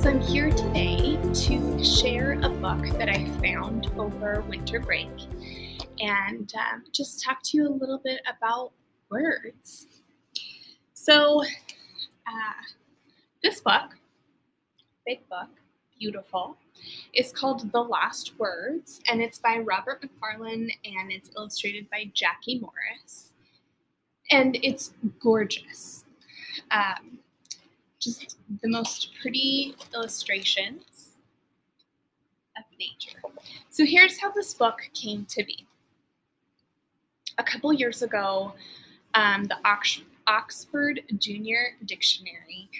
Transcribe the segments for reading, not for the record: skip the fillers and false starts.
So I'm here today to share a book that I found over winter break and just talk to you a little bit about words. So this book, big book, beautiful, is called The Lost Words, and it's by Robert Macfarlane and it's illustrated by Jackie Morris. And it's gorgeous. Just the most pretty illustrations of nature. So here's how this book came to be. A couple years ago, the Oxford Junior Dictionary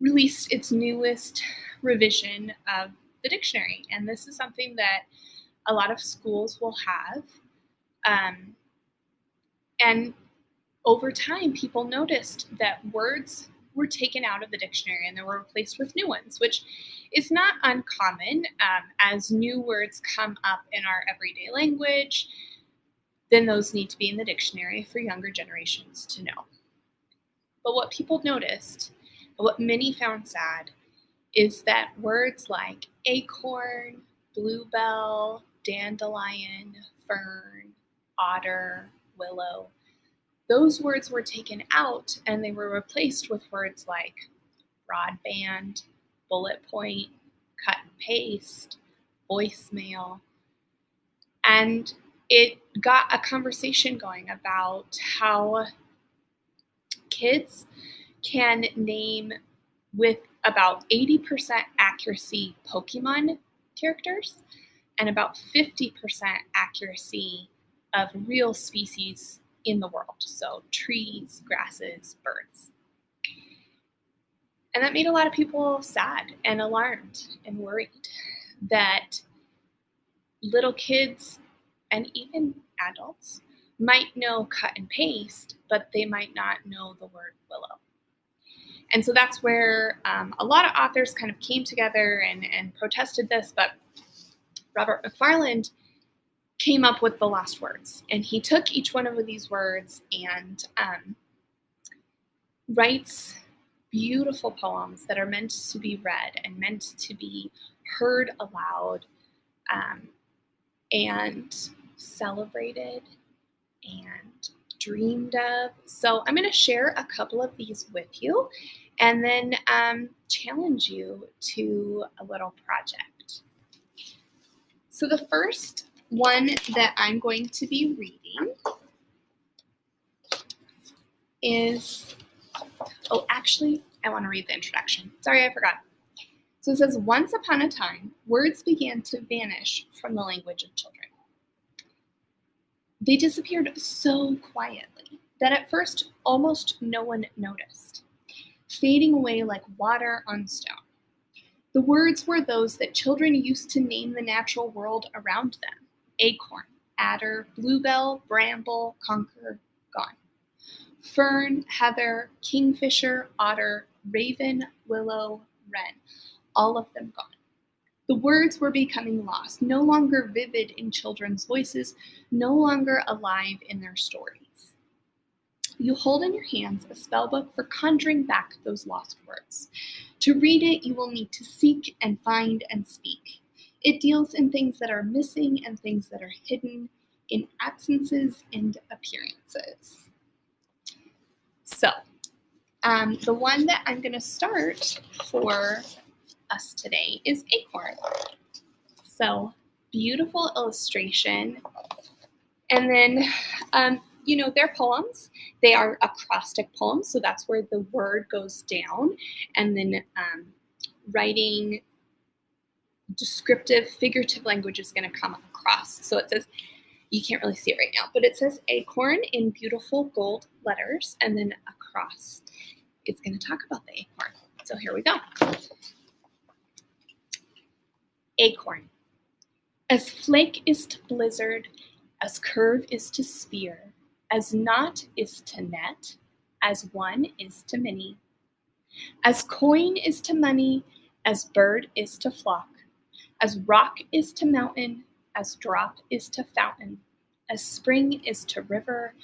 released its newest revision of the dictionary, and this is something that a lot of schools will have. And over time, people noticed that words were taken out of the dictionary and they were replaced with new ones, which is not uncommon. As new words come up in our everyday language, then those need to be in the dictionary for younger generations to know. But what people noticed, and what many found sad, is that words like acorn, bluebell, dandelion, fern, otter, willow, those words were taken out and they were replaced with words like broadband, bullet point, cut and paste, voicemail. And it got a conversation going about how kids can name with about 80% accuracy Pokemon characters and about 50% accuracy of real species in the world, so trees, grasses, birds. And that made a lot of people sad and alarmed and worried that little kids and even adults might know cut and paste, but they might not know the word willow. And so that's where a lot of authors kind of came together and protested this, but Robert Macfarlane came up with The Lost Words. And he took each one of these words and writes beautiful poems that are meant to be read and meant to be heard aloud and celebrated and dreamed of. So I'm going to share a couple of these with you and then challenge you to a little project. So the first one that I'm going to be reading is, actually, I want to read the introduction. Sorry, I forgot. So it says, once upon a time, words began to vanish from the language of children. They disappeared so quietly that at first almost no one noticed, fading away like water on stone. The words were those that children used to name the natural world around them. Acorn, adder, bluebell, bramble, conker, gone. Fern, heather, kingfisher, otter, raven, willow, wren, all of them gone. The words were becoming lost, no longer vivid in children's voices, no longer alive in their stories. You hold in your hands a spellbook for conjuring back those lost words. To read it, you will need to seek and find and speak. It deals in things that are missing and things that are hidden, in absences and appearances. So, the one that I'm going to start for us today is acorn. So, beautiful illustration. And then, their poems, they are acrostic poems, so that's where the word goes down, and then writing descriptive, figurative language is going to come across. So it says, you can't really see it right now, but it says acorn in beautiful gold letters, and then across, it's going to talk about the acorn. So here we go. Acorn. As flake is to blizzard, as curve is to spear, as knot is to net, as one is to many, as coin is to money, as bird is to flock, as rock is to mountain, as drop is to fountain, as spring is to river,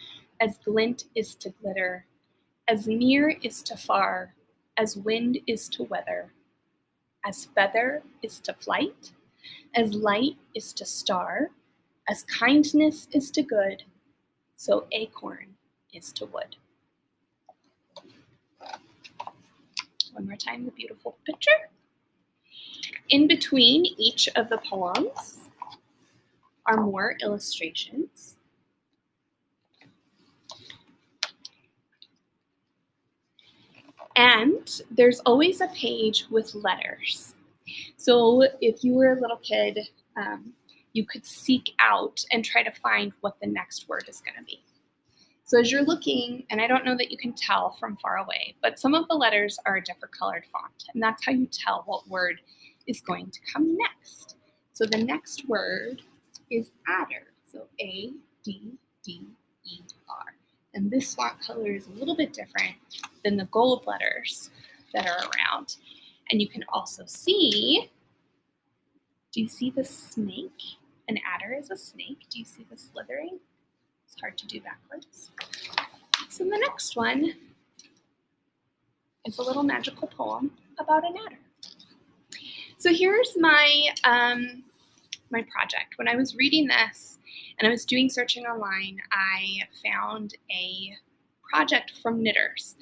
as glint is to glitter, as near is to far, as wind is to weather, As feather is to flight, as light is to star, as kindness is to good, so acorn is to wood. One more time, the beautiful picture. In between each of the poems are more illustrations. And there's always a page with letters. So if you were a little kid, you could seek out and try to find what the next word is going to be. So as you're looking, and I don't know that you can tell from far away, but some of the letters are a different colored font, and that's how you tell what word is going to come next. So the next word is adder, so A-D-D-E-R. And this font color is a little bit different than the gold letters that are around. And you can also see, do you see the snake? An adder is a snake. Do you see the slithering? It's hard to do backwards. So the next one is a little magical poem about an adder. So here's my my project. When I was reading this and I was doing searching online, I found a project from Knitters,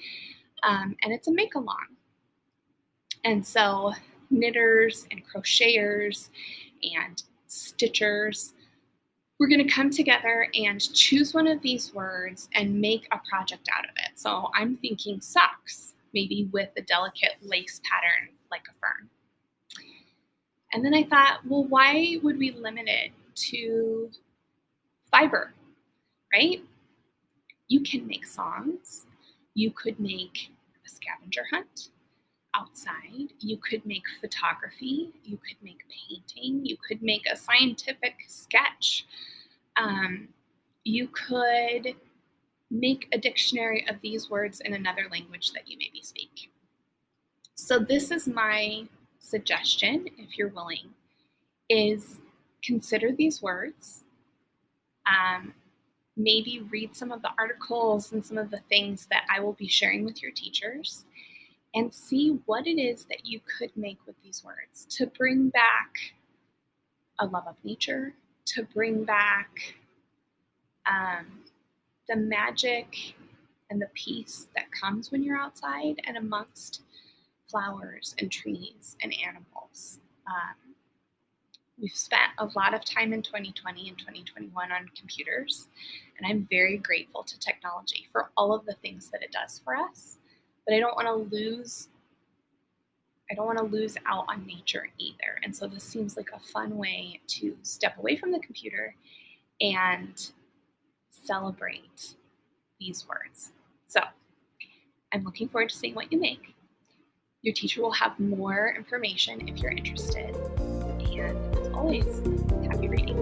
and it's a make-along. And so knitters and crocheters and stitchers, we're going to come together and choose one of these words and make a project out of it. So I'm thinking socks, maybe with a delicate lace pattern like a fern. And then I thought, well, why would we limit it to fiber, right? You can make songs. You could make a scavenger hunt outside. You could make photography. You could make painting. You could make a scientific sketch. You could make a dictionary of these words in another language that you maybe speak. So this is my suggestion, if you're willing, is consider these words, maybe read some of the articles and some of the things that I will be sharing with your teachers, and see what it is that you could make with these words to bring back a love of nature, to bring back the magic and the peace that comes when you're outside and amongst flowers and trees and animals. We've spent a lot of time in 2020 and 2021 on computers, and I'm very grateful to technology for all of the things that it does for us. But I don't want to lose out on nature either. And so this seems like a fun way to step away from the computer and celebrate these words. So I'm looking forward to seeing what you make. Your teacher will have more information if you're interested. And as always, happy reading.